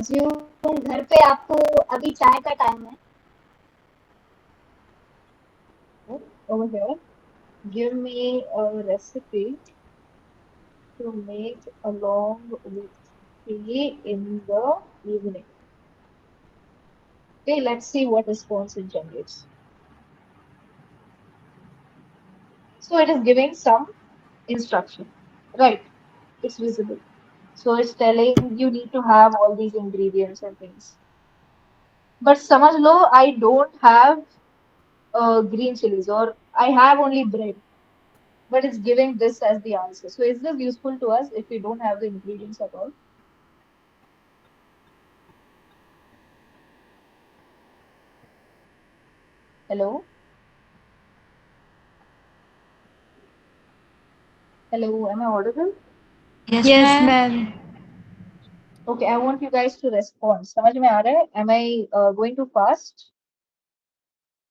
assume घर पे आपको अभी चाय का टाइम है. Over here, give me a recipe to make along with tea in the evening. Okay, let's see what response it generates. So it is giving some instruction, right? It's visible. So it's telling you need to have all these ingredients and things. But समझ लो, I don't have green chilies or I have only bread, but it's giving this as the answer. So is this useful to us if we don't have the ingredients at all? Hello? Hello, am I audible? Yes, Yes, ma'am. ma'am. Okay, I want you guys to respond. समझ में आ रहा है? Am I going too fast?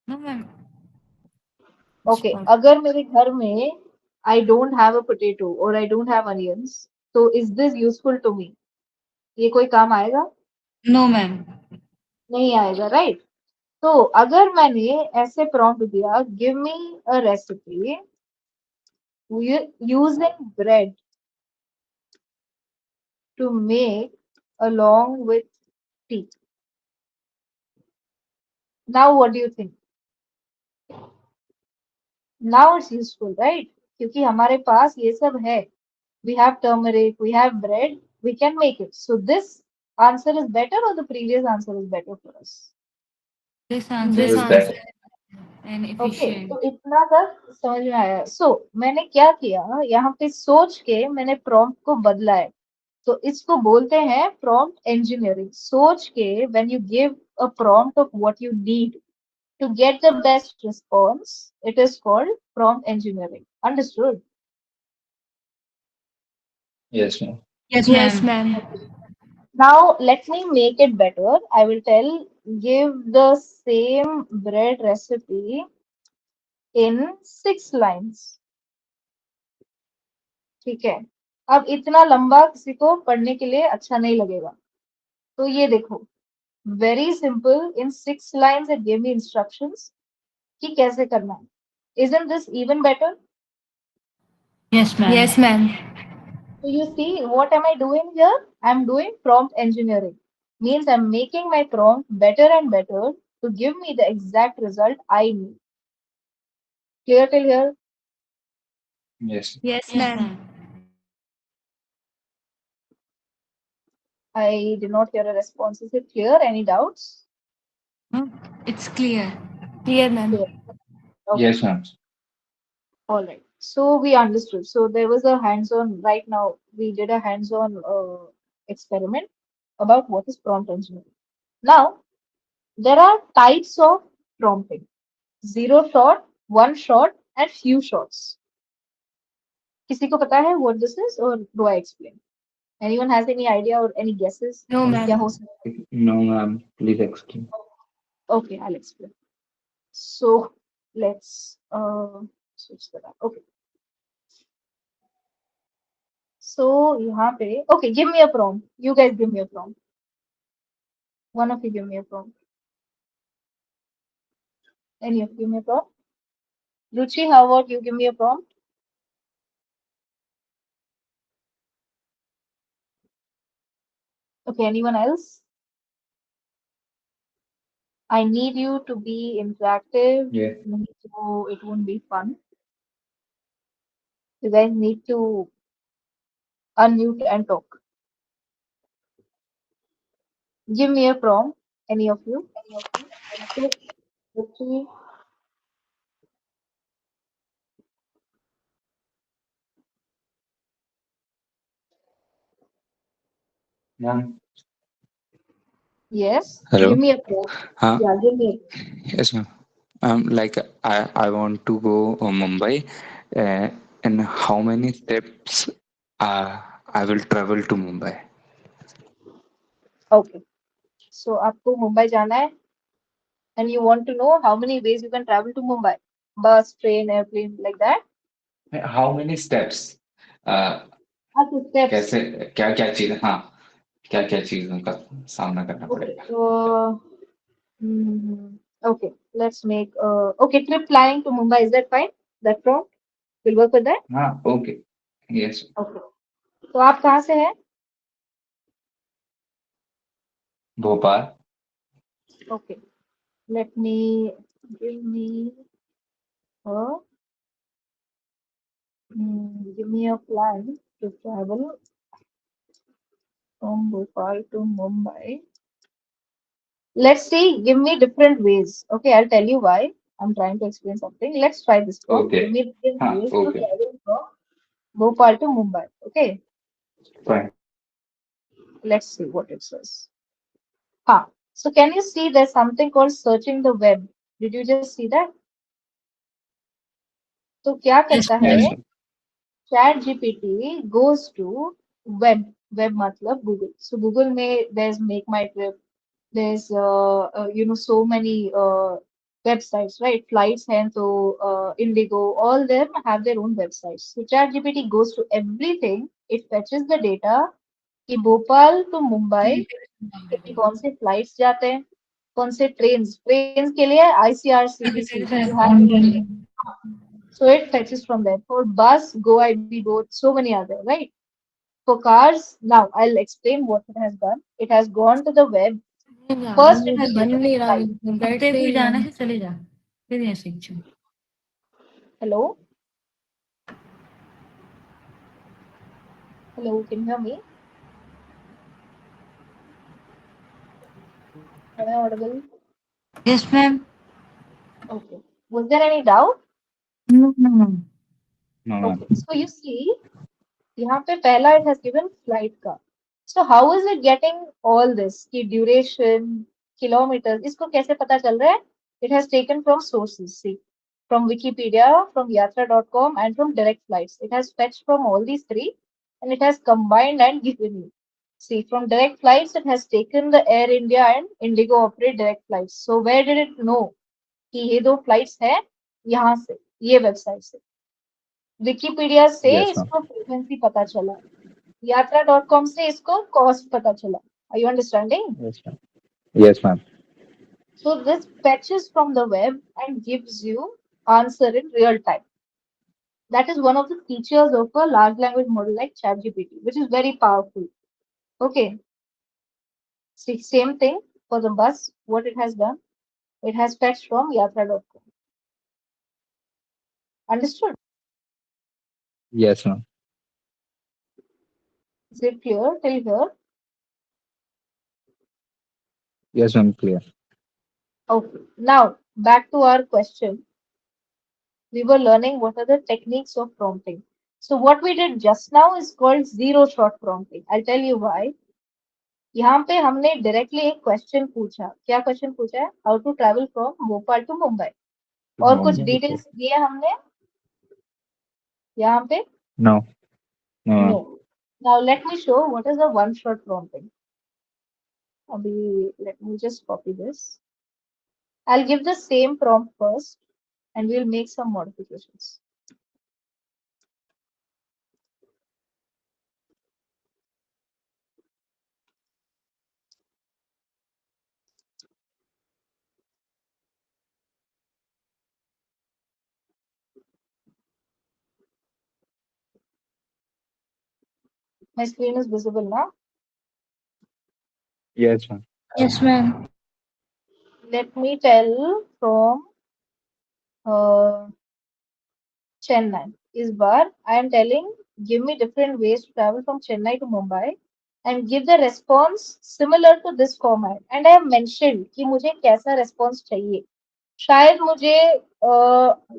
No, ma'am. Okay, अगर मेरे घर में I don't have a potato or I don't have onions, so is this useful to me? ये कोई काम आएगा? No, ma'am. नहीं आएगा, right? तो अगर मैंने ऐसे prompt दिया, give me a recipe using bread to make along with tea. Now what do you think? Now it's useful, right? क्योंकि हमारे पास ये सब है. We have turmeric, we have bread, we can make it. So this answer is better or the previous answer is better for us? This answer This is answer. better and okay, efficient. तो इतना तक समझ में आया. सो मैंने क्या किया, यहाँ पे सोच के मैंने प्रॉम्प्ट को बदला है. तो इसको बोलते हैं प्रॉम्प्ट इंजीनियरिंग. सोच के when you give a prompt of what you need to get the best response, it is called prompt engineering. Understood? Yes, ma'am. Yes, Yes, ma'am. ma'am. Now let me make it better. I will tell, give the same bread recipe in 6 lines. ठीक है. अब इतना लंबा किसी को पढ़ने के लिए अच्छा नहीं लगेगा. तो ये देखो, very simple. In 6 lines it gave me instructions कि कैसे करना है. Isn't this even better? Yes, ma'am. Yes, ma'am. So you see, what am I doing here? I'm doing prompt engineering. Means I'm making my prompt better and better to give me the exact result I need. Clear till here? Yes. Yes, Yes, ma'am. ma'am. I did not hear a response. Is it clear? Any doubts? No, it's clear. Clear, ma'am. Clear. Okay. Yes, ma'am. All right. So we understood. So there was a hands-on, right now we did a hands-on experiment about what is prompt engineering. Now, there are types of prompting. Zero shot, one shot, and few shots. किसी को पता है what this is or do I explain? Anyone has any idea or any guesses? No, क्या ma'am. हो सकता है? No, ma'am. Please explain. Okay, I'll explain. So let's switch that up. Okay. So यहाँ पे okay, give me a prompt. You guys give me a prompt. One of you give me a prompt. Any of you give me a prompt. Ruchi, how about you give me a prompt? Okay, anyone else? I need you to be interactive. Yeah. नहीं तो it won't be fun. You guys need to unmute and talk. Give me a prompt, any of you. So, Ruchi, Ma'am. yes, Hello. give me a prompt. Huh? Yeah, give me a prompt. Yes, ma'am. Like I want to go Mumbai, and how many steps I will travel to Mumbai? Okay. So, आपको मुंबई जाना है and you want to know how many ways you can travel to Mumbai. Bus, train, airplane, like that. How many steps? Uh, अच्छा, steps. कैसे क्या क्या चीज? हाँ. क्या क्या चीजों का सामना करना Okay. पड़ेगा? Okay. Let's make okay, trip planning to Mumbai. Is that fine? That prompt will work with that? हाँ, ओके, यस। Okay. तो आप कहाँ से हैं? Bhopal. Okay. Let me a give me a plan to travel from Bhopal to Mumbai. Let's see, give me different ways. Okay, I'll tell you why. I'm trying to explain something. Let's try this one. Okay. Give me different हाँ, ways to okay, travel from Bhopal to Mumbai. Okay, fine. let's see what it says. So can you see there's something called searching the web? Did you just see that? तो क्या Yes, करता है? Yes ma'am. Sir. Chat GPT goes to web मतलब Google. So Google में there's Make My Trip, there's so many websites, right? Flights and so Indigo, all them have their own websites. So Chat GPT goes to everything. It fetches the data कि Bhopal to Mumbai के कौन से flights जाते हैं, कौन से trains के लिए ICRCTC you have to pay. So it fetches from there. For bus, Go IB Boat, so many other, right? For cars, now I'll explain what it has done. It has gone to the web. यार First, it मुझे has बन taken नहीं the रहा flight. बिल्कुल बैठते भी जाना है चले जा फिर ये सीख जाओ Hello, hello, can you hear me? Am I audible? Yes ma'am Okay. Was there any doubt? No no no Okay. Ma'am. So you see, यहाँ पे पहला it has given flight का. So how is it getting all this? कि duration, kilometers, इसको कैसे पता चल रहा है? It has taken from sources. See, from Wikipedia, from Yatra.com, and from direct flights. It has fetched from all these three, and it has combined and given you. See, from direct flights, it has taken the Air India and Indigo operate direct flights. So where did it know कि ये दो flights हैं यहाँ से, ये website से. Wikipedia से yes ma'am. इसको फ्रीक्वेंसी पता चला, yatra.com से इसको कॉस्ट पता चला. Are you understanding? Yes ma'am. Yes ma'am. So this fetches from the web and gives you answer in real time. That is one of the features of a large language model like ChatGPT, which is very powerful. Okay, see, same thing for the bus. What it has done, it has fetched from yatra.com. Understood? Yes ma'am. Is it clear till here? Yes ma'am, clear. Okay. Now back to our question. We were learning what are the techniques of prompting. So what we did just now is called zero shot prompting. I'll tell you why. यहाँ पे हमने directly एक question पूछा. क्या question पूछा है? How to travel from Bhopal to Mumbai, और कुछ मुंबई से। डिटेल्स दिए हमने यहाँ पे. No, no no. Ma'am. Now let me show what is the one shot prompting. अभी let me just copy this. I'll give the same prompt first and we'll make some modifications. My screen is visible now. Yes ma'am. Yes ma'am Let me tell from uh, Chennai. Is bar. I am telling, give me different ways to travel from Chennai to Mumbai and give the response similar to this format. And I have mentioned कि मुझे कैसा response चाहिए. शायद मुझे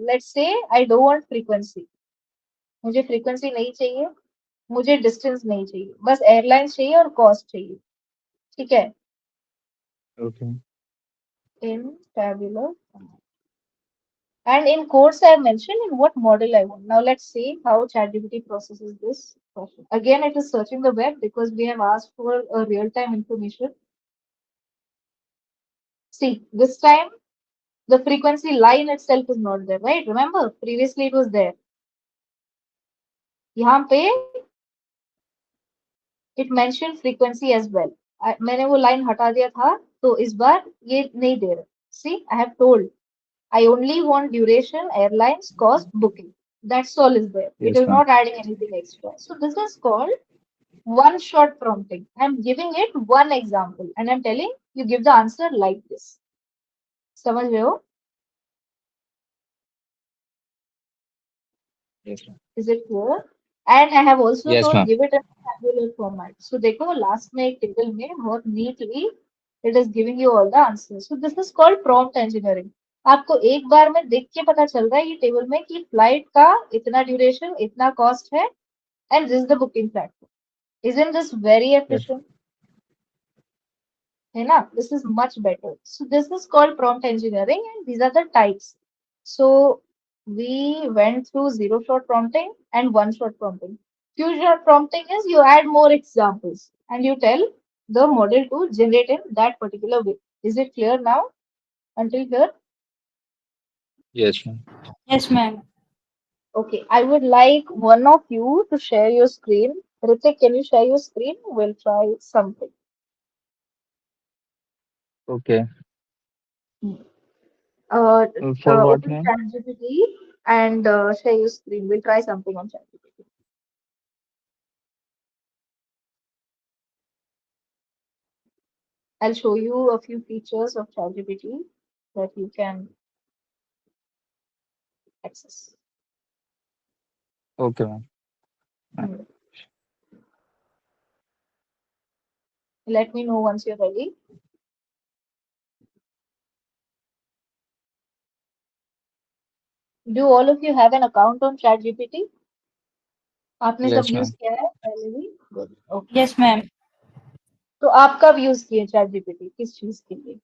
let's say I don't want frequency. मुझे frequency नहीं चाहिए. मुझे distance नहीं चाहिए. बस airlines चाहिए और cost चाहिए. ठीक है? Okay. In tabular format. And in course, I have mentioned in what model I want. Now let's see how ChatGPT processes this question. Again, it is searching the web because we have asked for a real-time information. See, this time the frequency line itself is not there, right? Remember, previously it was there. यहाँ पे it mention frequency as well. मैंने वो line हटा दिया था, तो इस बार ये नहीं दे रहे। See I have told I only want duration, airlines, cost, booking. That's all is there. It Yes, is ma'am. not adding anything extra. So this is called one shot prompting. I'm giving it one example and I'm telling you give the answer like this. समझ रहे हो? Yes, ma'am. Is it clear? And I have also Yes, told ma'am. give it in a tabular format. So देखो last में एक table में बहुत neatly it is giving you all the answers. So this is called prompt engineering. आपको एक बार में देख के पता चल रहा है ये टेबल में कि फ्लाइट का इतना ड्यूरेशन इतना कॉस्ट है and this is the booking platform. Isn't this very Yes. efficient? है ना? This is much better. So this is called prompt engineering and these are the types. So we went through zero shot prompting and one shot prompting. Few shot prompting is you add more examples and you tell the model to generate in that particular way. Is it clear now until here? Yes, ma'am. Yes, ma'am. Okay, I would like one of you to share your screen. Ritik, can you share your screen? We'll try something. Okay. Uh, For what, Open ma'am? ChatGPT and share your screen. We'll try something on ChatGPT. I'll show you a few features of ChatGPT that you can access. Okay, ma'am. Hmm. Let me know once you're ready. Do all of you have an account on ChatGPT? आपने सब Yes, use ma'am. किया है पहले भी? Good. Okay. Yes, ma'am. तो आप कब use किए ChatGPT? किस चीज के लिए?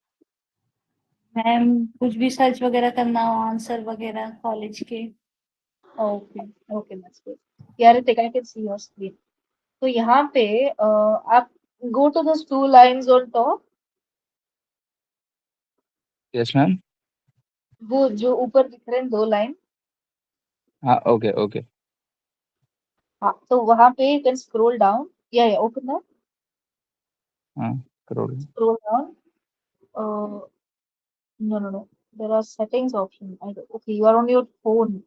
मैम कुछ भी सर्च वगैरह करना हो, आंसर वगैरह कॉलेज के। Okay. Okay, that's good. Yeah, Ritik, I can see your screen. तो यहाँ पे आप go to those two lines on top. Yes, ma'am. वो जो ऊपर दिख रहे हैं दो लाइन, Okay, okay. हाँ तो वहां पे you can scroll down. Yeah, open that. Crore. Scroll down. No. There are settings option. Okay, you are on your phone.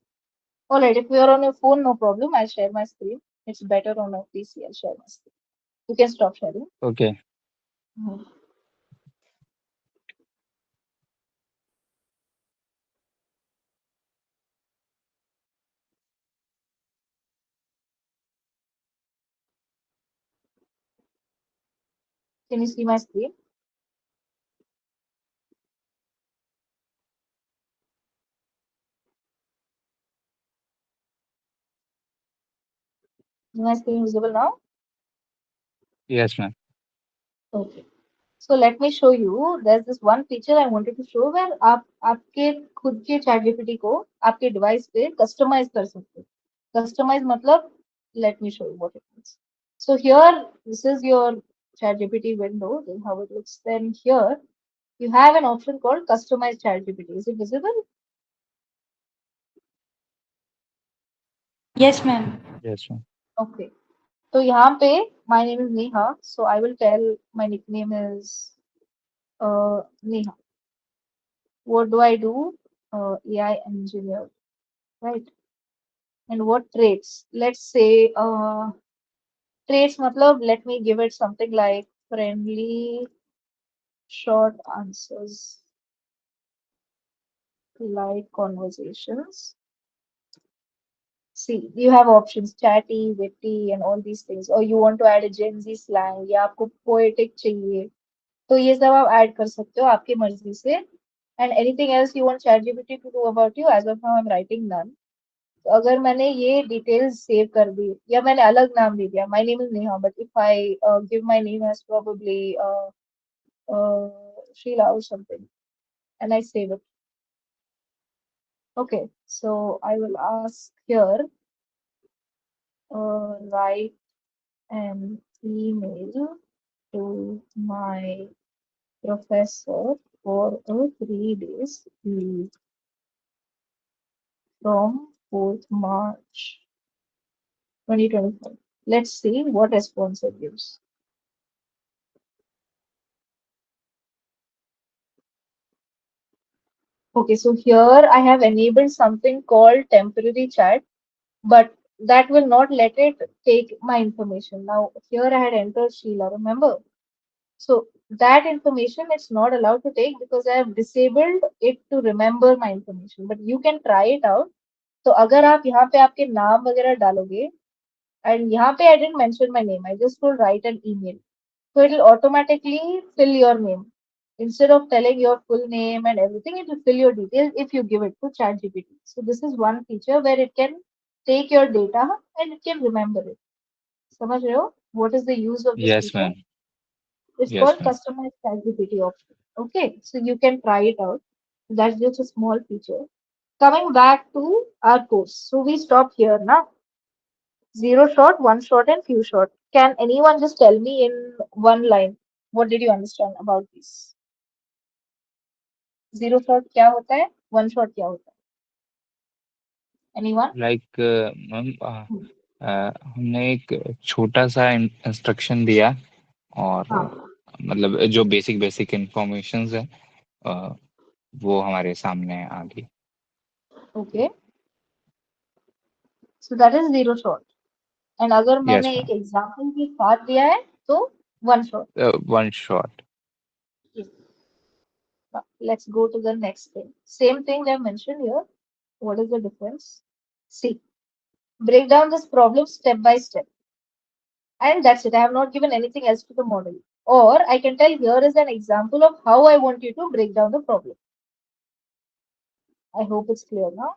All right, if you are on your phone, no problem. I'll share my screen. It's better on a PC. I'll share my screen. You can stop sharing. Okay. Mhm. Can you see my screen? Is my screen visible now? Yes, ma'am. Okay. So let me show you. There's this one feature I wanted to show where आप आपके खुद के chat GPT को आपके device पे customise कर सकते हो. कस्टमाइज मतलब let me show you what it means. So here this is your chat GPT window. Then how it looks. Then here you have an option called customize chat GPT. Is it visible? Yes ma'am. Yes, ma'am. Okay. तो यहाँ पे my name is Neha. So I will tell my nickname is Neha. What do I do? AI engineer, right? And what traits? Let's say traits matlab let me give it something like friendly, short answers, light conversations. See, you have options chatty, witty, and all these things. Or you want to add a Gen Z slang या आपको poetic चाहिए तो ये सब आप add कर सकते हो आपकी मर्जी से. And anything else you want ChatGPT to do about you? As of now, I'm writing none. तो अगर मैंने ये डिटेल्स सेव कर दी या मैंने अलग नाम दे दिया my name is Neha but if I give my name as probably Sheila और something and I save it. Okay, so I will ask here, write an email to my professor for a 3 days leave from 4th March 2025. Let's see what response it gives. Okay, so here I have enabled something called temporary chat, but that will not let it take my information. Now, here I had entered Sheila, remember? So that information it's not allowed to take because I have disabled it to remember my information. But you can try it out. तो अगर आप यहाँ पे आपके नाम वगैरह डालोगे and यहाँ पे I didn't mention my name, I just will write an email. So it will automatically fill your name. Instead of telling your full name and everything, it will fill your details if you give it to ChatGPT. So this is one feature where it can take your data and it can remember it. समझ रहे हो? What is the use of this Yes, feature? ma'am. It's Yes, called ma'am. customized ChatGPT option. Okay, so you can try it out. That's just a small feature. Coming back to our course. So we stop here now. Zero shot, one shot, and few shot. Can anyone just tell me in one line what did you understand about this? Zero shot क्या होता है? One shot क्या होता है? Anyone? Like, ma'am, Hmm. हमने एक छोटा सा इंस्ट्रक्शन दिया और हाँ. मतलब जो बेसिक बेसिक इंफॉर्मेशंस है अ, वो हमारे सामने आ गई. Okay. So that is zero shot. And अगर Yes, मैंने एक ma'am. एग्जाम्पल के साथ दिया है तो one shot. One shot. Yes. Now, let's go to the next thing. Same thing they have mentioned here. What is the difference? See, break down this problem step by step. And that's it. I have not given anything else to the model. Or I can tell here is an example of how I want you to break down the problem. I hope it's clear now.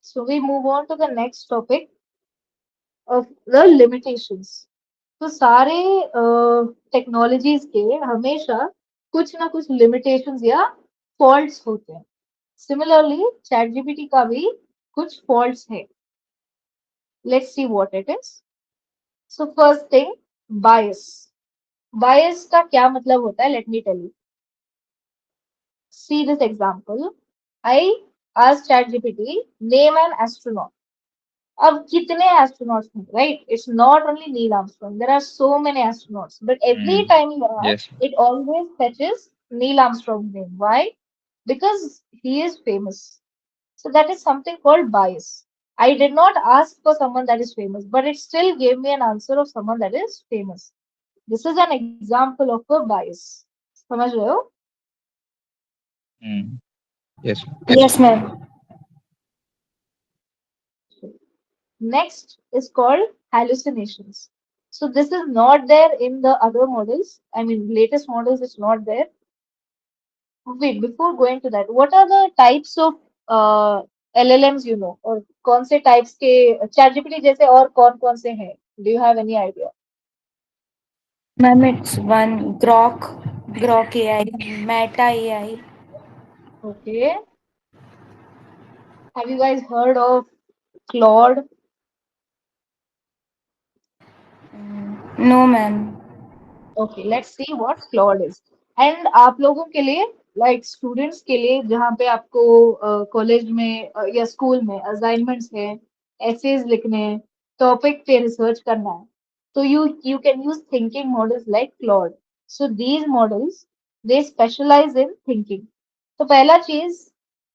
So we move on to the next topic of the limitations. तो सारे technologies के हमेशा कुछ ना कुछ limitations या faults होते हैं. सिमिलरली चैट जीपीटी का भी कुछ फॉल्ट्स है. Let's see what it is. So first thing, bias. Bias का क्या मतलब होता है? Let me tell you. See this example. I asked ChatGPT name an astronaut. अब कितने एस्ट्रोनॉट्स हैं, right? It's not only Neil Armstrong, there are so many astronauts, but every Mm. Time you Yes. Ask it always fetches Neil Armstrong name. Why? Because he is famous. So that is something called bias. I did not ask for someone that is famous, but it still gave me an answer of someone that is famous. This is an example of a bias. समझ रहे हो? Mm. Yes, ma'am. Yes, ma'am. Next is called hallucinations. So this is not there in the other models. I mean, latest models it's not there. Wait, before going to that, what are the types of LLMs you know? और कौन से types के ChatGPT जैसे और कौन-कौन से हैं? Do you have any idea? Ma'am, it's one Grok AI, Meta AI. Okay. Have you guys heard of Claude? No, ma'am. Okay, let's see what Claude is. And आप लोगों के लिए, like students के लिए, जहाँ पे आपको कॉलेज में या स्कूल में असाइनमेंट्स है, essays लिखने हैं, टॉपिक पे रिसर्च करना है, तो you can use thinking models like Claude. So these models they specialize in thinking. तो पहला चीज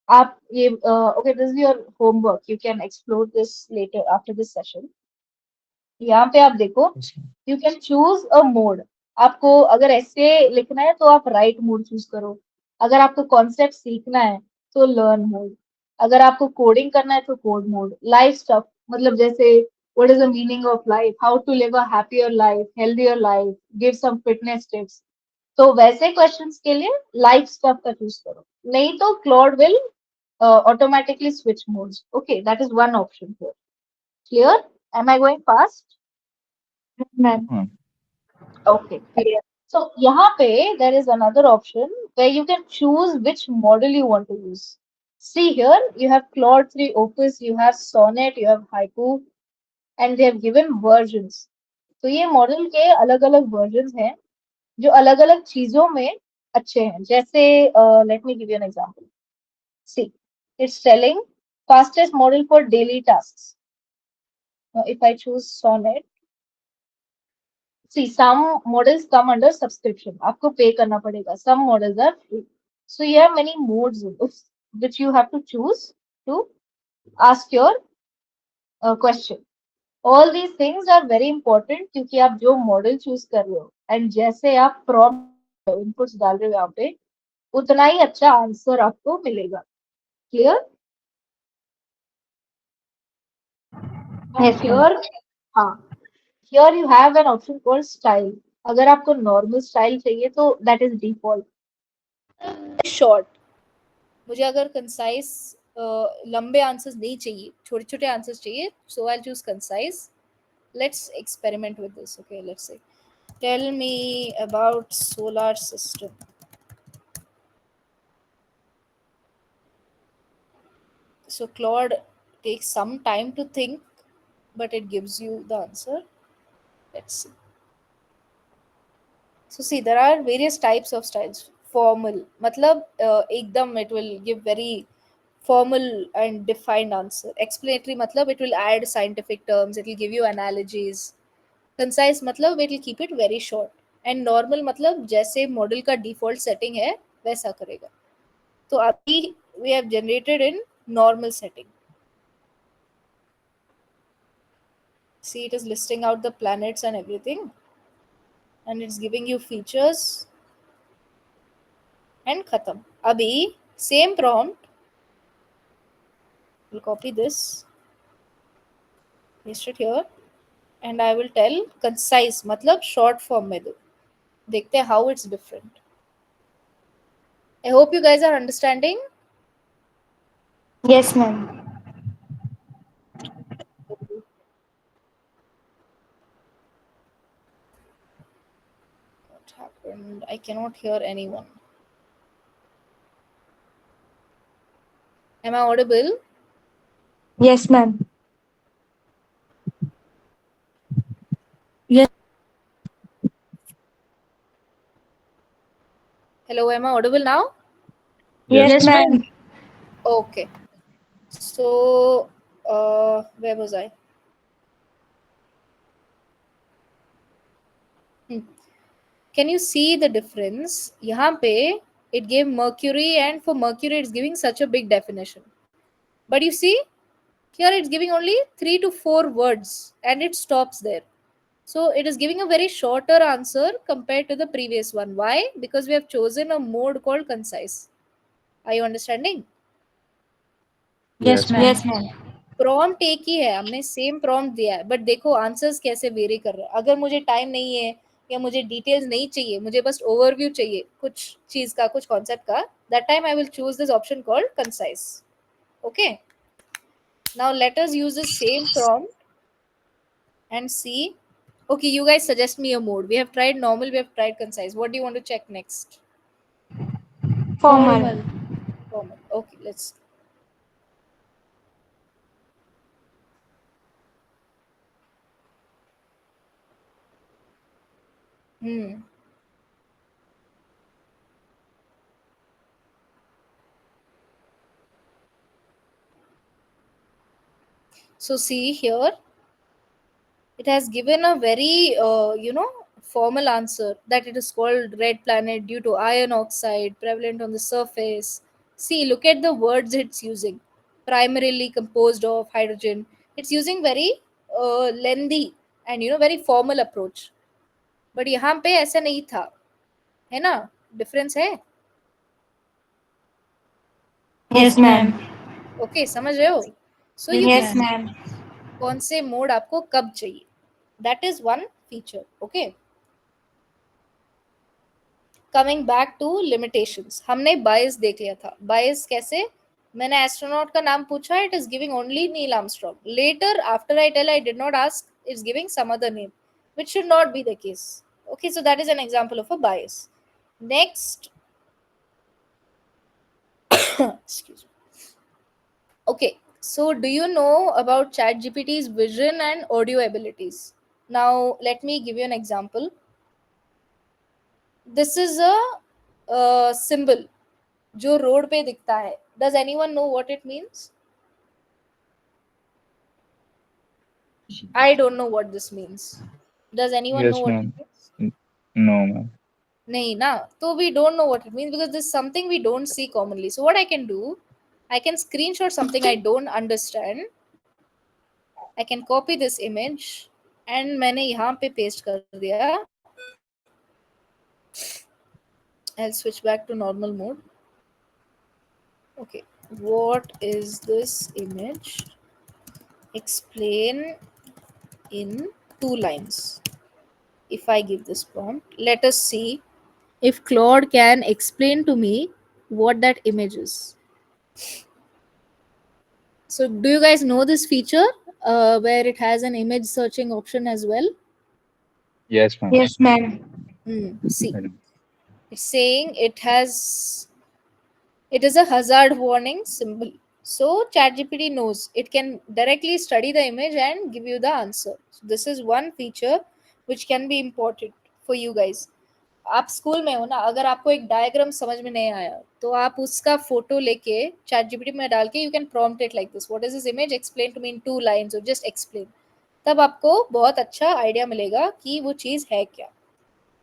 आप ये okay, this is your homework. You can explore this later after this session. यहाँ पे आप देखो, Yes, ma'am. You can choose a mode. आपको अगर ऐसे लिखना है तो आप राइट मोड चूज करो. अगर आपको कॉन्सेप्ट सीखना है तो लर्न मोड. अगर आपको कोडिंग करना है तो कोड मोड. लाइफ स्टफ मतलब जैसे what is the meaning of life, how to live a happier life, healthier life, give some fitness tips. तो वैसे क्वेश्चंस के लिए लाइफ स्टफ का चूज करो. नहीं तो Claude will automatically switch modes. Okay, that is one option here. Clear? Am I going fast? Ma'am. Hmm. Okay. Clear. So यहाँ पे there is another option where you can choose which model you want to use. See here, you have Claude 3 Opus, you have Sonnet, you have Haiku, and they have given versions. तो ये model के अलग अलग version हैं जो अलग अलग चीजों में अच्छे हैं. जैसे let me give you an example. See, it's telling Fastest model for daily tasks. Now, if I choose Sonnet, see, some models come under subscription. आपको pay करना पड़ेगा. Some models are free. So you have many modes in this, which you have to choose to ask your question. All these things are very important क्योंकि आप जो model choose कर रहे हो and जैसे आप प्रॉम्प्ट इनपुट्स डाल रहे हो यहाँ पे उतना ही अच्छा आंसर आपको मिलेगा. क्लियर? Yes, ma'am. हियर हाँ, here you have an option called style. अगर आपको नॉर्मल स्टाइल चाहिए तो दैट इज डिफॉल्ट शॉर्ट. मुझे अगर कंसाइज लंबे आंसर्स नहीं चाहिए, छोटे छोटे आंसर्स चाहिए, so I choose concise. Let's experiment with this. Okay, let's say, tell me about solar system. So Claude takes some time to think, but it gives you the answer. Let's see. So see, there are various types of styles. Formal, matlab ekdam it will give very formal and defined answer. Explanatory, matlab it will add scientific terms. It will give you analogies. Concise, matlab it will keep it very short. And normal, matlab जैसे model का default setting है वैसा करेगा. तो अभी we have generated in normal setting. See, it is listing out the planets and everything, and it's giving you features and khatam. Abhi, same prompt. We'll copy this, paste it here, and I will tell concise, matlab short form में दो. देखते हैं how it's different. I hope you guys are understanding. Yes, ma'am. What happened? I cannot hear anyone. Am I audible? Yes, ma'am. Yes. Hello, am I audible now? Yes, Yes, ma'am. Okay. So, where was I? Hmm. Can you see the difference? यहाँ पे it gave Mercury, and for Mercury it's giving such a big definition. But you see, here it's giving only 3 to 4 words and it stops there. So it is giving a very shorter answer compared to the previous one. Why? Because we have chosen a mode called concise. Are you understanding? Yes, yes, ma'am. Yes, ma'am. Prompt एक ही है, हमने same prompt दिया है, but देखो answers कैसे very कर रहे हैं. अगर मुझे टाइम नहीं है या मुझे डिटेल्स नहीं चाहिए, मुझे बस ओवरव्यू चाहिए कुछ चीज का, कुछ कॉन्सेप्ट का, that time I will choose this option called concise. Okay, now let us use the same prompt and see. Okay, you guys suggest me a mode. We have tried normal, we have tried concise. What do you want to check next? Formal. Formal. Okay, let's. Hmm. So see here, it has given a very formal answer that it is called red planet due to iron oxide prevalent on the surface. See, look at the words it's using. Primarily composed of hydrogen. It's using very lengthy and very formal approach. But यहाँ पे ऐसा नहीं था, है ना? Difference है. Yes, ma'am. Okay, समझ रहे हो? So you Yes, can ma'am. कौन से मोड आपको कब चाहिए. That is one feature. Okay, coming back to limitations. हमने बायस देख लिया था. बायस कैसे? मैंने एस्ट्रोनॉट का नाम पूछा, it is giving only Neil Armstrong. Later after I tell I did not ask, it's giving some other name, which should not be the case. Okay, so that is an example of a bias. Next, excuse me. Okay, so do you know about ChatGPT's vision and audio abilities? Now, let me give you an example. This is a symbol जो road पे दिखता है. Does anyone know what it means? I don't know what this means. Does anyone know Yes, what it ma'am. means? No, ma'am. Nahi na. So we don't know what it means because this is something we don't see commonly. So what I can do, I can screenshot something I don't understand. I can copy this image and मैंने यहाँ पे paste कर दिया. I'll switch back to normal mode. Okay, what is this image? Explain in 2 lines. If I give this prompt, let us see if Claude can explain to me what that image is. So, do you guys know this feature where it has an image searching option as well? Yes, ma'am. Yes, ma'am. See, Madam. it's saying it is a hazard warning symbol. So ChatGPT knows it can directly study the image and give you the answer. So this is one feature which can be important for you guys. आप school में हो ना, अगर आपको एक diagram समझ में नहीं आया तो आप उसका फोटो लेके चैट जीपीटी में डाल के you can prompt it like this, what is this image, explain to me in 2 lines, और जस्ट एक्सप्लेन. तब आपको बहुत अच्छा आइडिया मिलेगा कि वो चीज़ है क्या.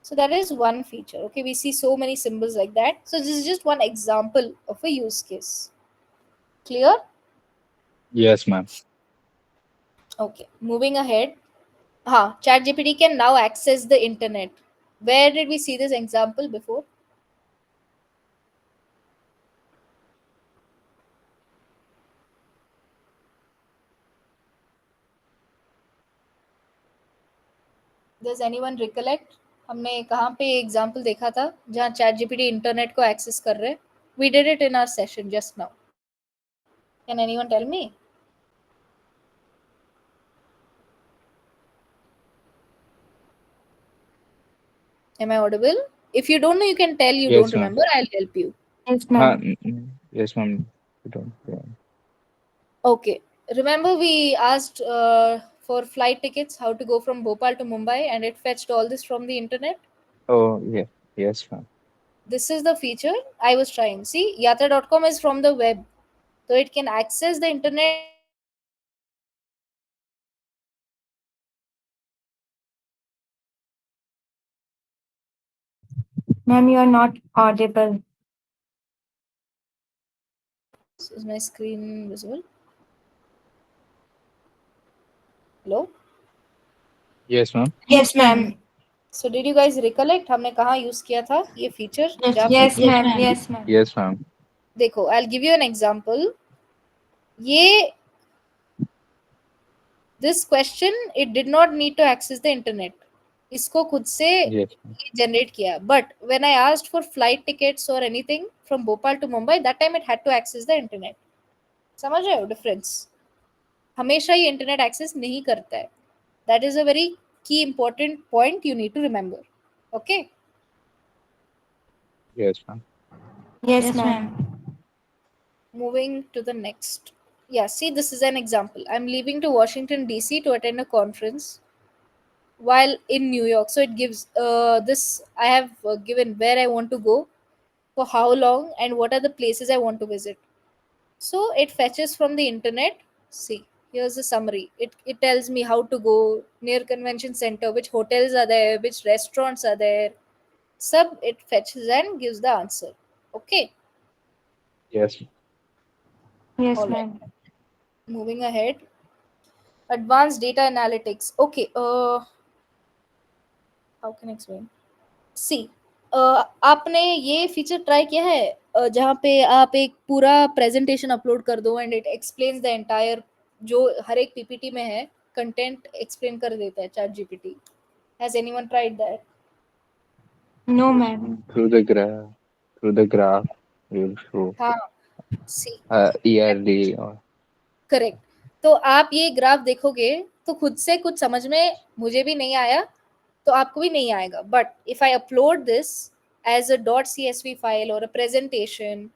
So that is one feature. Okay, we see so many symbols like that. So this is just one example of a use case. Clear? Yes, ma'am. Okay, moving ahead. ChatGPT can now access the internet. Where did we see this example before? Does anyone recollect? हमने कहाँ पे example देखा था जहाँ chat GPT internet को access कर रहे? We did it in our session just now. Can anyone tell me? Am I audible? If you don't know, you can tell you don't Yes, ma'am. remember. I'll help you. Yes, ma'am. Yes, ma'am. You don't. Yeah. Okay. Remember we asked for flight tickets, how to go from Bhopal to Mumbai, and it fetched all this from the internet? Oh, yeah. Yes, ma'am. This is the feature I was trying. See, yatra.com is from the web. So it can access the internet and give you the answer. So this is one feature which can be important for you guys. Ma'am, you are not audible. So is my screen visible? Hello? Yes, ma'am. Yes, ma'am. So did you guys recollect हमने कहाँ use किया था ये feature? Yes, जहाँ पे yes, हमने ma'am. Yes, ma'am. Yes, ma'am. देखो, I'll give you an example. ये this question it did not need to access the internet. इसको खुद से Yes, ma'am. generate किया. But when I asked for flight tickets or anything from Bhopal to Mumbai, that time it had to access the internet. समझ रहे हो difference? हमेशा ये internet access नहीं करता है. That is a very key important point you need to remember. Okay. Yes, ma'am. Yes, ma'am. Moving to the next. Yeah, see, this is an example. I'm leaving to Washington DC to attend a conference while in New York. So it gives this I have given where I want to go, for how long, and what are the places I want to visit. So it fetches from the internet. See, here's the summary. It tells me how to go near convention center, which hotels are there, which restaurants are there. Sub it fetches and gives the answer. Okay, Yes. Yes, all right. ma'am. Moving ahead. Advanced data analytics. Okay, how can I explain? सी आपने ये feature try किया है जहाँ पे आप एक पूरा presentation upload कर दो and it explains the entire, जो हर एक पीपीटी में है कंटेंट एक्सप्लेन कर देता है chat GPT. Has anyone tried that? No, Yes, ma'am. ma'am. Through the graph, we'll show हाँ, सी, yearly or करेक्ट. तो आप ये ग्राफ देखोगे तो खुद से कुछ समझ में मुझे भी नहीं आया तो आपको भी नहीं आएगा. But if I upload this as a dot C S V file और a presentation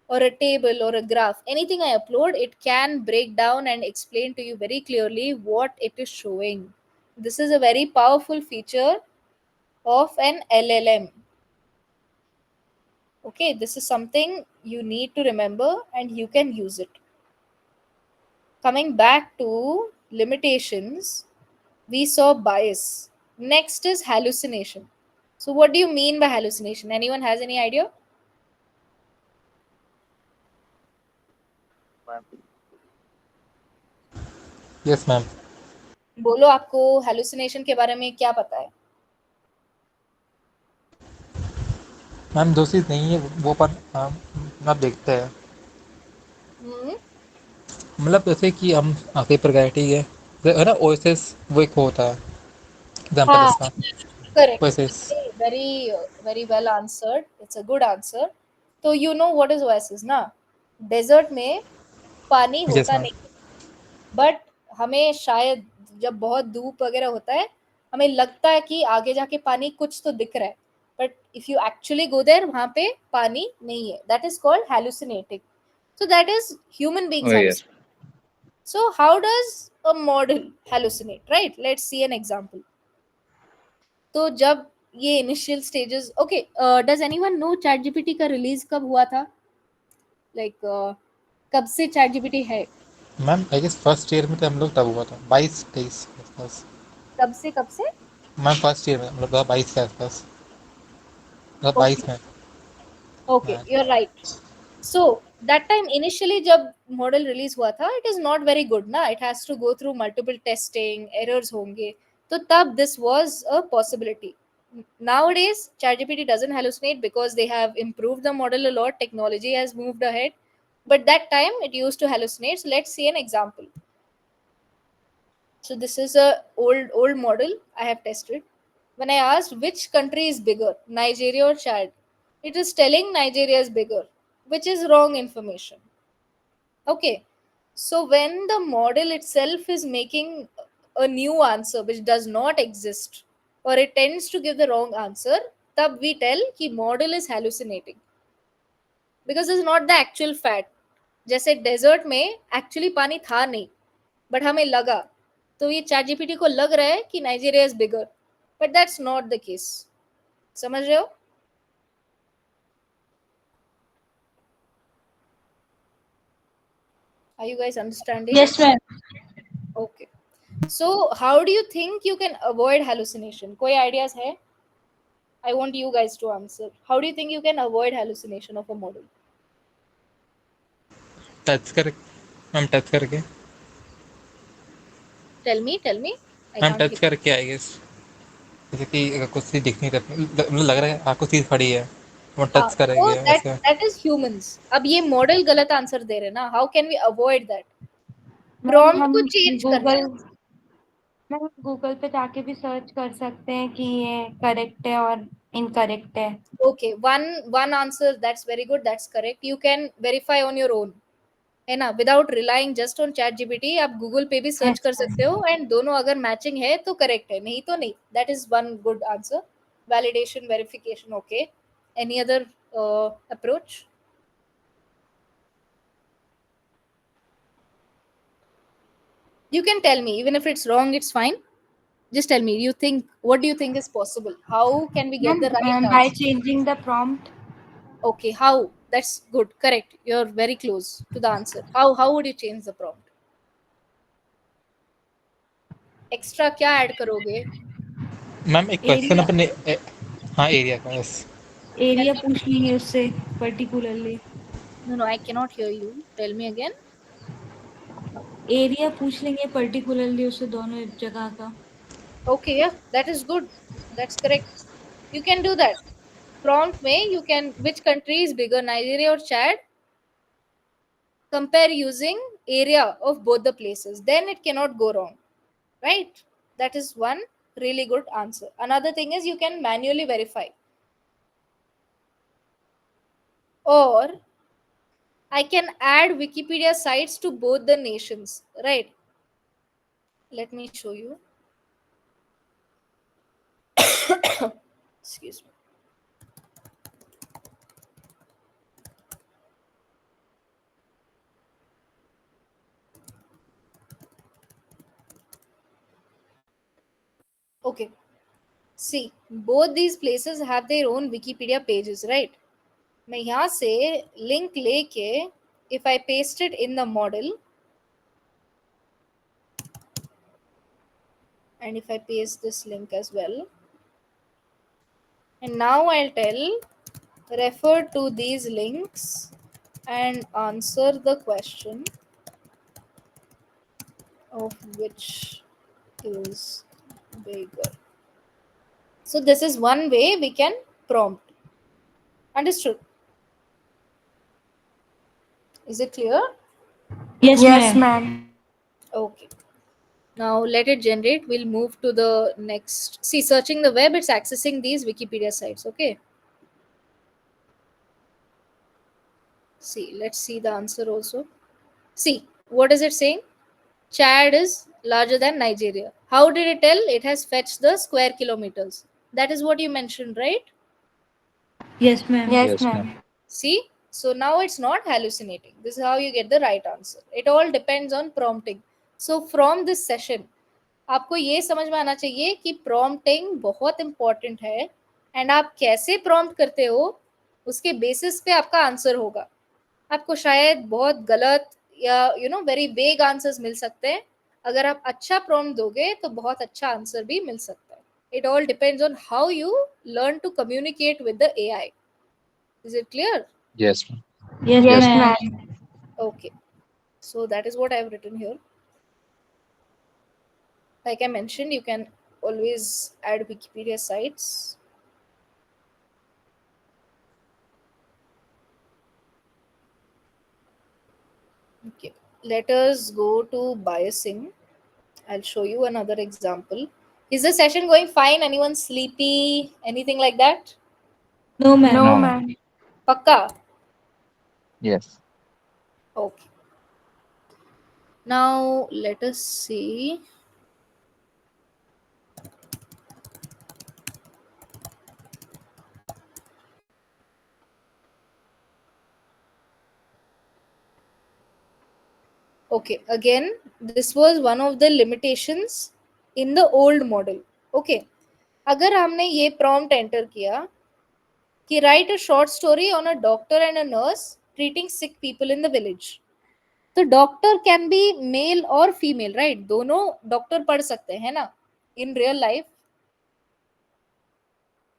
or a table or a graph, anything I upload, it can break down and explain to you very clearly what it is showing. This is a very powerful feature of an LLM. Okay, this is something you need to remember and you can use it. Coming back to limitations, we saw bias. Next is hallucination. So, what do you mean by hallucination? Anyone has any idea? Yes ma'am. बोलो, आपको hallucination के बारे में क्या पता है? Ma'am दो चीज़ नहीं है वो, पर आप देखते हैं Hmm? मतलब जैसे कि हम पेपर गए, ठीक है ना, ओएसएस वो एक होता है एग्जाम्पल हाँ, इसका, correct. OSS. Very, very well answered. It's a good answer. So you know what is oasis ना? Desert में पानी यस होता मैम। नहीं, बट हमें शायद जब बहुत धूप वगैरह होता है, हमें लगता है कि आगे जाके पानी कुछ तो दिख रहा है, but if you actually go there, वहां पे पानी नहीं है. That is called hallucinating. So that is human beings Oh yes. hallucinate. So how does a model hallucinate, right? Let's see an example. तो जब ये initial stages, okay, does anyone know chat GPT का release कब हुआ था? Like कब से chat GPT है? Ma'am I guess first year में तो हम लोग तब हुआ था 22-23 के आसपास। कब से? मैम फर्स्ट ईयर में हम लोग 22 के आसपास, 22 ओके, में। ओके, हाँ। You are right. So that time initially जब मॉडल रिलीज हुआ था, it is not very good ना, it has to go through multiple testing, errors होंगे. तो तब this was a possibility. Nowadays ChatGPT doesn't hallucinate because they have improved the model a lot, technology has moved ahead, but that time it used to hallucinate. So let's see an example. So this is a old model I have tested. When I asked which country is bigger, Nigeria or Chad, it is telling Nigeria is bigger, which is wrong information. Okay, so when the model itself is making a new answer which does not exist, or it tends to give the wrong answer, tab we tell कि model is hallucinating because it's not the actual fact. जैसे desert में actually पानी था नहीं, but हमें लगा, तो ये चैट जीपीटी को लग रहा है कि Nigeria is bigger, but that's not the case. समझ रहे हो? Are you guys understanding? Yes, ma'am. Okay. So how do you think you can avoid hallucination? कोई ideas है? I want you guys to answer. How do you think you can avoid hallucination of a model? Touch कर ma'am, touch करके। Tell me, tell me. I ma'am can't touch hear. करके I guess, जैसे कि अगर कुछ चीज़ दिख नहीं रही, मतलब लग रहा है कुछ चीज़ खड़ी है, वो हाँ, टच so करेंगे that ऐसे। that is humans. अब ये मॉडल गलत आंसर दे रहे हैं ना, how can we avoid that? Ma'am Prompt हम को चेंज करना गूगल है. मैम गूगल पे जाके भी सर्च कर सकते हैं कि ये करेक्ट है और इनकरेक्ट है. Okay, one answer, that's very good, that's correct. You can verify on your own, है ना, without relying just on chat GPT. आप गूगल पे भी सर्च Yes, कर ma'am. सकते हो, एंड दोनों अगर मैचिंग है तो करेक्ट है, नहीं तो नहीं. That is one good answer. Validation, verification, okay. Any other approach? You can tell me, even if it's wrong, it's fine. Just tell me, you think, what do you think is possible? How can we get the right Ma'am, by answer? changing the prompt. Okay, how? That's good, correct. You're very close to the answer. How would you change the prompt? Extra क्या add करोगे? Ma'am एक question area अपने हाँ area का yes. Area पूछ लेंगे उससे particularly. No, no, I cannot hear you. Tell me again. Area पूछ लेंगे पर्टिकुलरली उससे दोनों जगह का. Okay, yeah, that is good. That's correct. You can do that. Prompt में you can, which country is bigger, Nigeria or Chad? Compare using area of both the places. Then it cannot go wrong, right? That is one really good answer. Another thing is you can manually verify. Or I can add Wikipedia sites to both the nations, right? Let me show you. Excuse me. Okay. See, both these places have their own Wikipedia pages, right? मैं यहाँ से link लेके, if I paste it in the model, And if I paste this link as well, and now I'll tell refer to these links and answer the question of which is bigger. So this is one way we can prompt. Understood? Is it clear? Yes, Yes, ma'am. ma'am. Okay. Now let it generate. We'll move to the next. See, searching the web, it's accessing these Wikipedia sites. Okay. See, let's see the answer also. See, what is it saying? Chad is larger than Nigeria. How did it tell? It has fetched the square kilometers. That is what you mentioned, right? Yes, ma'am. Yes, Yes, ma'am. ma'am. See? So now it's not hallucinating. This is how you get the right answer. It all depends on prompting. So from this session, आपको ये समझ में आना चाहिए कि prompting बहुत important है and आप कैसे प्रॉम्प्ट करते हो उसके बेसिस पे आपका आंसर होगा. आपको शायद बहुत गलत या वेरी वेग आंसर्स मिल सकते हैं. अगर आप अच्छा प्रॉम्प्ट दोगे तो बहुत अच्छा आंसर भी मिल सकता है. It all depends on how you learn to communicate with the AI. Is it clear? Yes, ma'am. Yes, Yes, ma'am. ma'am. Okay, so that is what I have written here. Like I mentioned, you can always add Wikipedia sites. Okay, let us go to biasing. I'll show you another example. Is the session going fine? Anyone sleepy? Anything like that? No, ma'am. No, No, ma'am. ma'am. Pakka? Yes. Okay. Now let us see. Okay, again, this was one of the limitations in the old model. Okay, अगर हमने ये prompt enter किया कि write a short story on a doctor and a nurse treating sick people in the village. तो doctor can be mail और female, right? दोनों doctor पढ़ सकते हैं ना इन रियल लाइफ.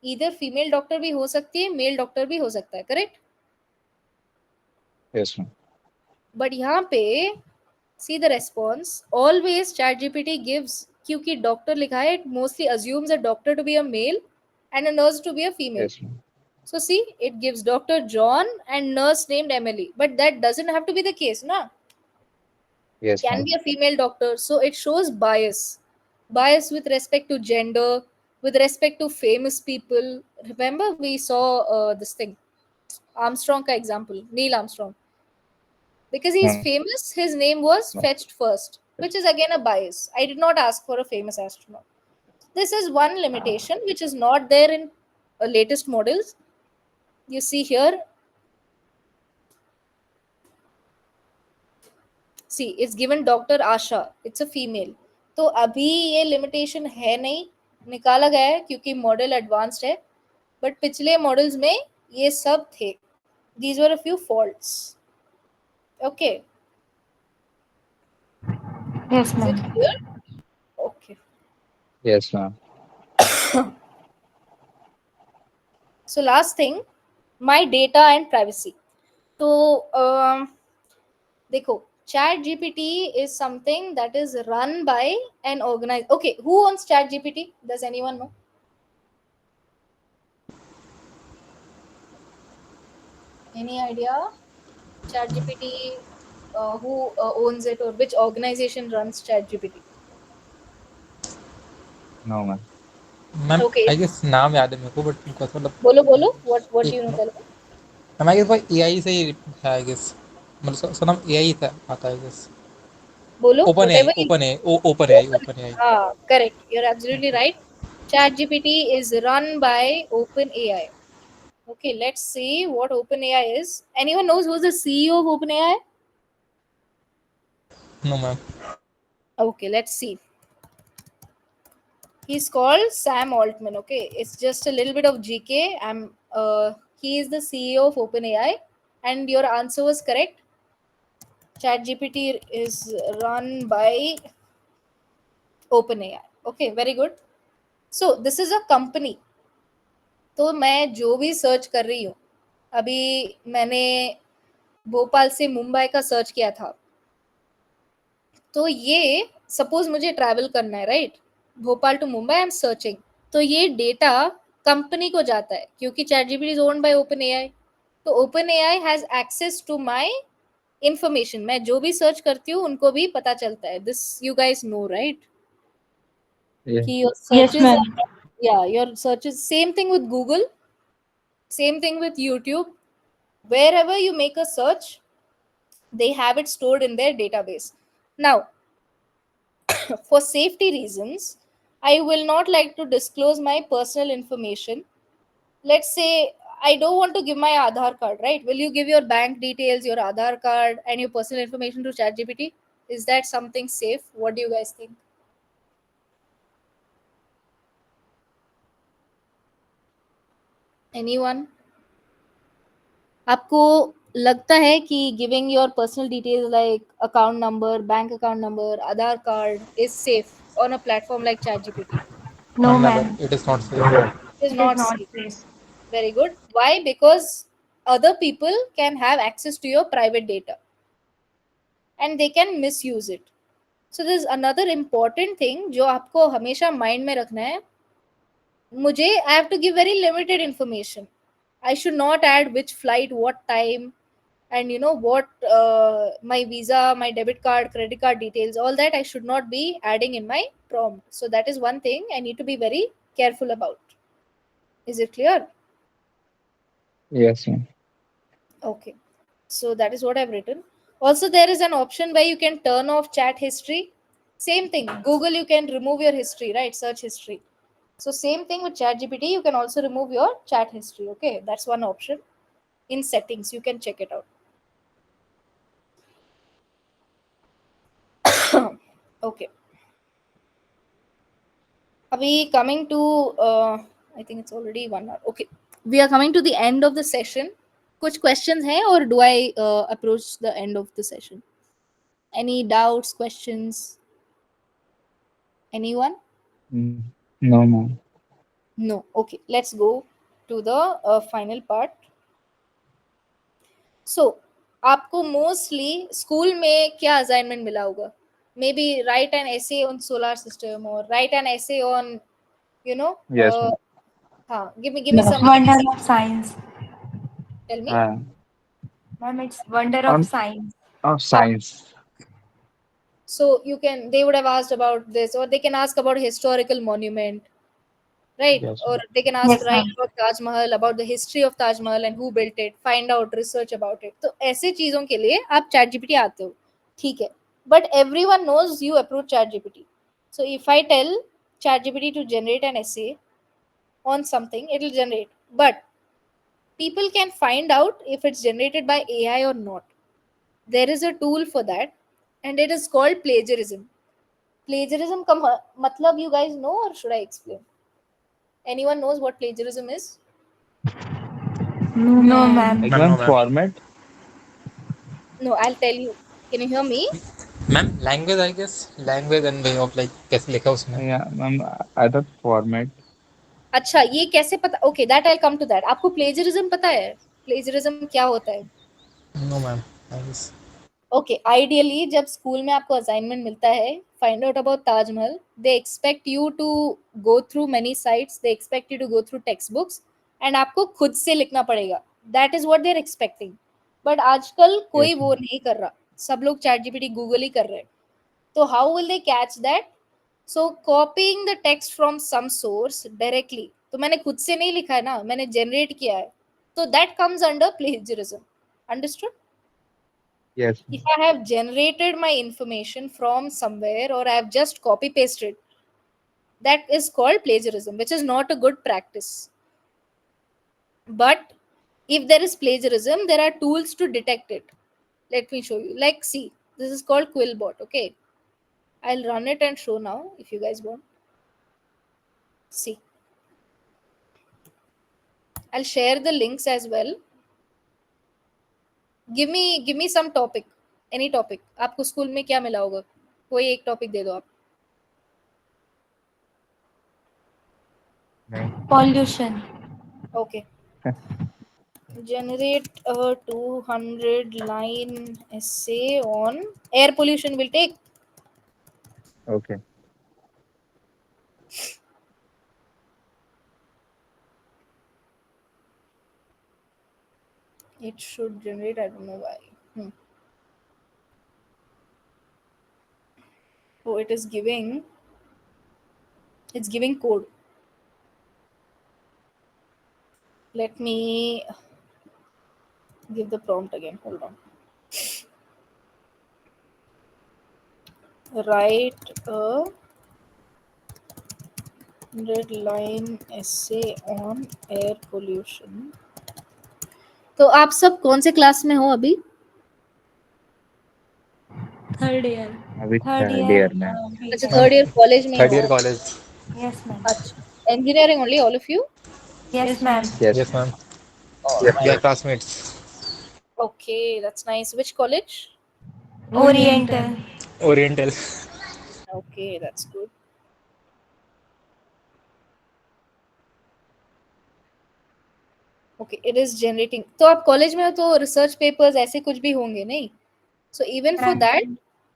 इधर फीमेल डॉक्टर भी हो सकती है, मेल डॉक्टर भी हो सकता है, करेक्ट? Yes, ma'am. बट यहाँ पे see the response always chat GPT gives, क्योंकि डॉक्टर लिखा है, it mostly assumes a doctor to be a male and a nurse to be a female. Yes, ma'am. So see, it gives Dr. John and nurse named Emily, but that doesn't have to be the case, na? Yes, Can ma'am. be a female doctor, so it shows bias with respect to gender, with respect to famous people. Remember we saw this thing, Armstrong ka example, Neil Armstrong. Because he's Hmm. famous, his name was fetched first, which is again a bias. I did not ask for a famous astronaut. This is one limitation which is not there in latest models. You see here, see it's given doctor Asha, it's a female. तो अभी ये limitation है नहीं, निकाला गया है क्योंकि model advanced है. बट पिछले मॉडल्स में ये सब थे. These were a few faults. Okay, Yes, is it ma'am. Clear? Okay, Yes, ma'am. So last thing, my data and privacy. तो देखो, chat gpt is something that is run by an organized. Okay, who owns chat gpt? Does anyone know? Any idea? Chat gpt, who owns it, or which organization runs chat gpt? No, ma'am. Ma'am Okay, I guess नाम याद है मेरे को but उनका मतलब बोलो बोलो, what do एक you know? Tell me. Ma'am I guess वो एआई से ही है आई गेस, मतलब उसका नाम एआई था आता है आई गेस. बोलो open AI, whatever you. Open AI, open AI, Open. Open AI. Correct, you're absolutely right. Chat gpt is run by OpenAI. Okay, let's see what OpenAI is. Anyone knows who's the CEO of OpenAI? No ma'am. Okay, let's see. He's called Sam Altman. Okay, it's just a little bit of GK. He is the CEO of OpenAI, and your answer was correct. ChatGPT is run by OpenAI. Okay, very good. So this is a company. तो मैं जो भी search कर रही हूँ, अभी मैंने भोपाल से मुंबई का सर्च किया था, तो ये सपोज मुझे ट्रैवल करना है, right, Bhopal to Mumbai I am searching, तो ये डेटा कंपनी को जाता है क्योंकि ChatGPT is owned by OpenAI. तो OpenAI has access to my information. मैं जो भी सर्च करती हूँ उनको भी पता चलता है. This you guys know, right, Yeah. कि योर Yes, सर्चेस, ma'am. या your searches, same thing with Google, same thing with YouTube. Wherever you make a search, they have it stored in their database. Now, for safety reasons, I will not like to disclose my personal information. Let's say I don't want to give my Aadhaar card, right? Will you give your bank details, your Aadhaar card, and your personal information to ChatGPT? Is that something safe? What do you guys think? Anyone? आपको लगता है कि giving your personal details like account number, bank account number, Aadhaar card is safe on a platform like ChatGPT? No, Never. ma'am. It is not safe. It is It is not not safe. safe. Very good. Why? Because other people can have access to your private data and they can misuse it. So there's another important thing जो आपको हमेशा mind में रखना है. मुझे I have to give very limited information. I should not add which flight, what time, and you know what, my visa, my debit card, credit card details, all that I should not be adding in my prompt. So that is one thing I need to be very careful about. Is it clear? Yes, ma'am. Okay, so that is what I've written. Also, there is an option where you can turn off chat history. Same thing, Google, you can remove your history, right? Search history. So same thing with ChatGPT, you can also remove your chat history. Okay, that's one option in settings. You can check it out. Okay. Are we coming to, I think it's already 1 hour. Okay. We are coming to the end of the session. कुछ questions हैं or do I approach the end of the session? Any doubts, questions? Anyone? Mm. No, ma'am. No. Okay. Let's go to the final part. So, आपको mostly school में क्या assignment मिला होगा? Maybe write an essay on solar system or write an essay on, you know, Yes, ma'am. हाँ, give me some. Wonder of science. Tell me. Uh, Ma'am, it's wonder of on science. हाँ. science. So you can, they would have asked about this, or they can ask about a historical monument, right? Yes, Or ma'am. they can ask, Yes, write ma'am. about Taj Mahal, about the history of Taj Mahal and who built it, find out, research about it. तो ऐसे चीजों के लिए आप ChatGPT आते हो, ठीक है? But everyone knows you approach ChatGPT. So if I tell ChatGPT to generate an essay on something, it will generate. But people can find out if it's generated by AI or not. There is a tool for that, and it is called plagiarism. Plagiarism का मतलब you guys know or should I explain? Anyone knows what plagiarism is? No, Ma'am, ma'am. Like, no, ma'am, ma'am. format. No, I'll tell you. Can you hear me? Ma'am language I guess language and way of like कैसे लिखा उसने. Yeah, ma'am. I thought format. अच्छा, ये कैसे पता? Okay, that I'll come to that. आपको plagiarism पता है? Plagiarism क्या होता है? No ma'am I guess. Okay, ideally जब स्कूल में आपको assignment मिलता है, find out about Taj Mahal, they expect you to go through many sites, they expect you to go through textbooks, and आपको खुद से लिखना पड़ेगा. That is what they're expecting. But आजकल कोई Yes, वो ma'am. नहीं कर रहा. सब लोग ChatGPT Google ही कर रहे हैं. तो how will they catch that? So copying the text from some source directly. तो मैंने खुद से नहीं लिखा है ना, मैंने generate किया है. So that comes under plagiarism. Understood? Yes, If ma'am. I have generated my information from somewhere or I have just copy pasted, that is called plagiarism, which is not a good practice. But if there is plagiarism, there are tools to detect it. Let me show you. Like, see, this is called Quillbot. Okay, I'll run it and show now if you guys want. See, I'll share the links as well. Give me some topic, any topic. आपको school में क्या मिला होगा? कोई एक topic दे दो आप. Pollution. Okay. Generate a 200 line essay on air pollution will take. Okay. It should generate, I don't know why. Oh, it's giving code. Let me give the prompt again. Hold on. Write a 100 line essay on air pollution. तो आप सब कौन से class में हो अभी? Third year. अभी Third third year. Year में. अच्छा, B.Tech. थर्ड ईयर कॉलेज में थर्ड हो. Year college. Yes, ma'am. अच्छा, engineering only, all of you? Yes, ma'am. Yes. Yes ma'am. All we are right. Classmates. Okay, that's nice. Which college? Oriental. Oriental. Okay, that's good. Okay, it is generating. तो आप college में हो तो research papers ऐसे कुछ भी होंगे नहीं? So even for that,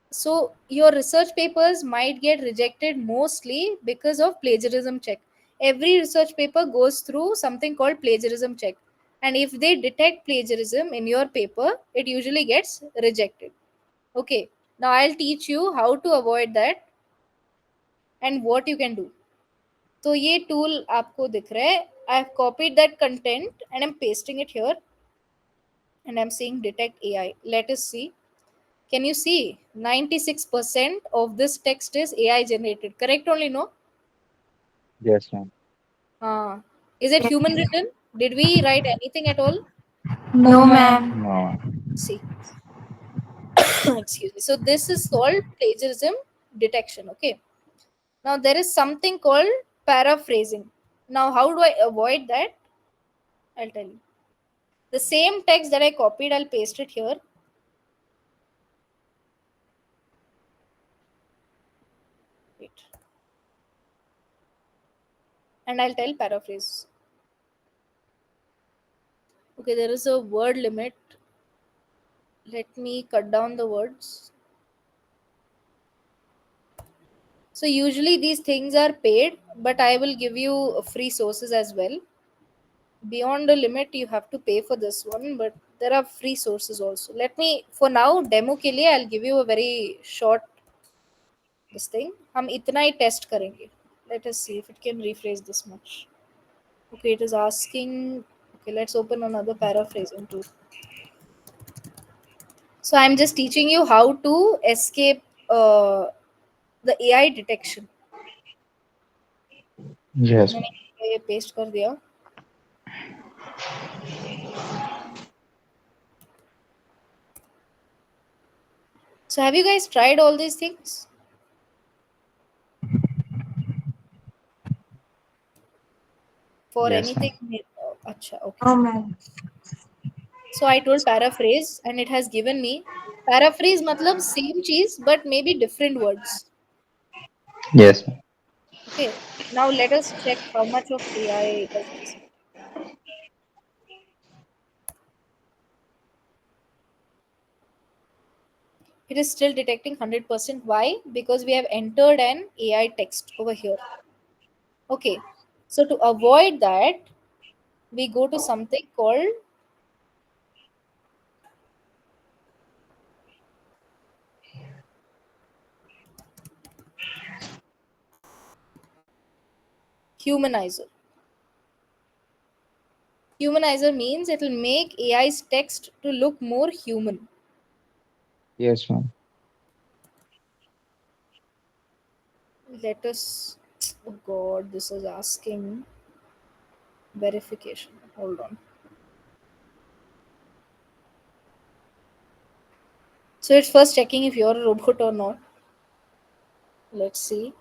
so your research papers might get rejected mostly because of plagiarism check. Every research paper goes through something called plagiarism check, and if they detect plagiarism in your paper, it usually gets rejected. Okay, now I'll teach you how to avoid that and what you can do. तो ये tool आपको दिख रहा है. I have copied that content and I'm pasting it here, and I'm saying detect AI. Let us see. Can you see 96% of this text is AI generated? Correct only, no? Yes, ma'am. Is it human written? Did we write anything at all? No, ma'am. No. See, excuse me. So this is called plagiarism detection. Okay. Now there is something called paraphrasing. Now how do I avoid that? I'll tell you. The same text that I copied, I'll paste it here. Wait. And I'll tell paraphrase. Okay, there is a word limit. Let me cut down the words. So usually these things are paid, but I will give you free sources as well. Beyond the limit, you have to pay for this one, but there are free sources also. Let me, for now, demo के लिए I'll give you a very short this thing. हम इतना ही test करेंगे. Let us see if it can rephrase this much. Okay, it is asking. Okay, let's open another paraphrasing tool. So I'm just teaching you how to escape the AI detection. Yes. मैंने ये paste कर दिया. So have you guys tried all these things? For Yes, anything? Acha, okay. No, ma'am. So I told paraphrase and it has given me paraphrase matlab same cheese but maybe different words. yes, ma'am. Okay. Now let us check how much of AI does this. It is still detecting 100%. Why? Because we have entered an AI text over here. Okay. So to avoid that, we go to something called humanizer. Humanizer means it will make AI's text to look more human. Yes, ma'am. Let us. Oh God, this is asking verification. Hold on. So it's first checking if you're a robot or not. Let's see.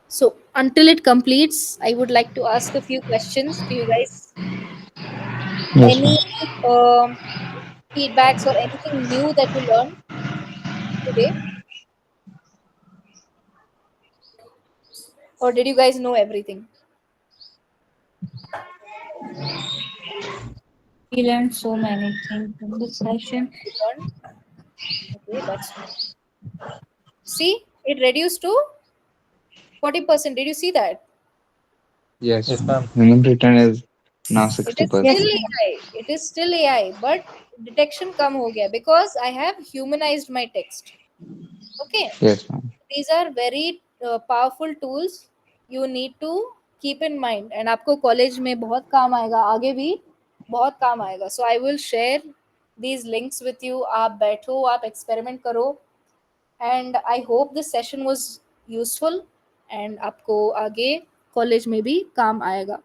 So until it completes, I would like to ask a few questions to you guys. Yes, ma'am. Any um feedbacks or anything new that you learned today? or did you guys know everything? We learned so many things in this session. You learned? Okay, that's see, it reduced to 40%. Did you see that? Yes, Yes, ma'am. ma'am. Human return is now It is 60%. Yes, still ma'am. AI. It is still AI, but detection come ho gaya because I have humanized my text. Okay, Yes, ma'am. these are very powerful tools. You need to keep in mind, and आपको college में बहुत काम आएगा, आगे भी बहुत काम आएगा. So I will share these links with you. आप बैठो, आप experiment करो, and I hope this session was useful and आपको आगे college में भी काम आएगा.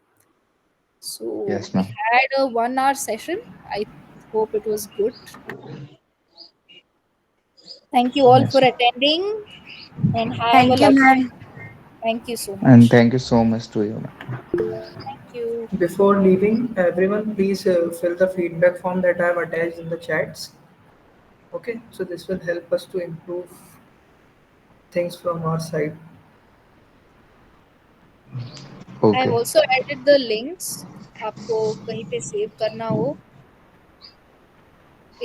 So Yes, we ma'am. had a 1 hour session. I hope it was good. Thank you all for Yes. attending and have a Thank you, lovely. ma'am. Thank you so And much. thank you so much to you, ma'am. Thank you. Before leaving, everyone please fill the feedback form that I have attached in the chats. Okay, so this will help us to improve things from our side. I have Okay. also added the links. आपको कहीं पे save करना हो.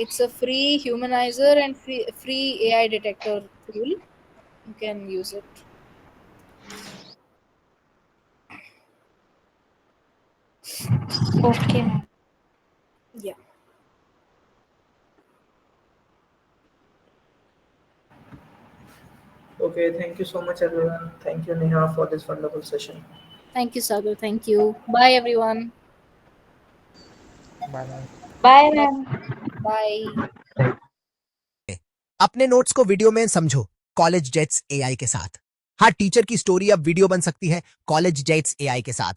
It's a free humanizer and free AI detector tool. You can use it. Okay, ma'am. Yeah. Okay, thank you so much, everyone. Thank you, Neha, for this wonderful session. Thank you, Sagar. Thank you. Bye, everyone. Bye, ma'am. Bye, Bye. ma'am. Bye. अपने notes को video में समझो college jets AI के साथ। हर teacher की story अब video बन सकती है कॉलेज जेट्स एआई के साथ।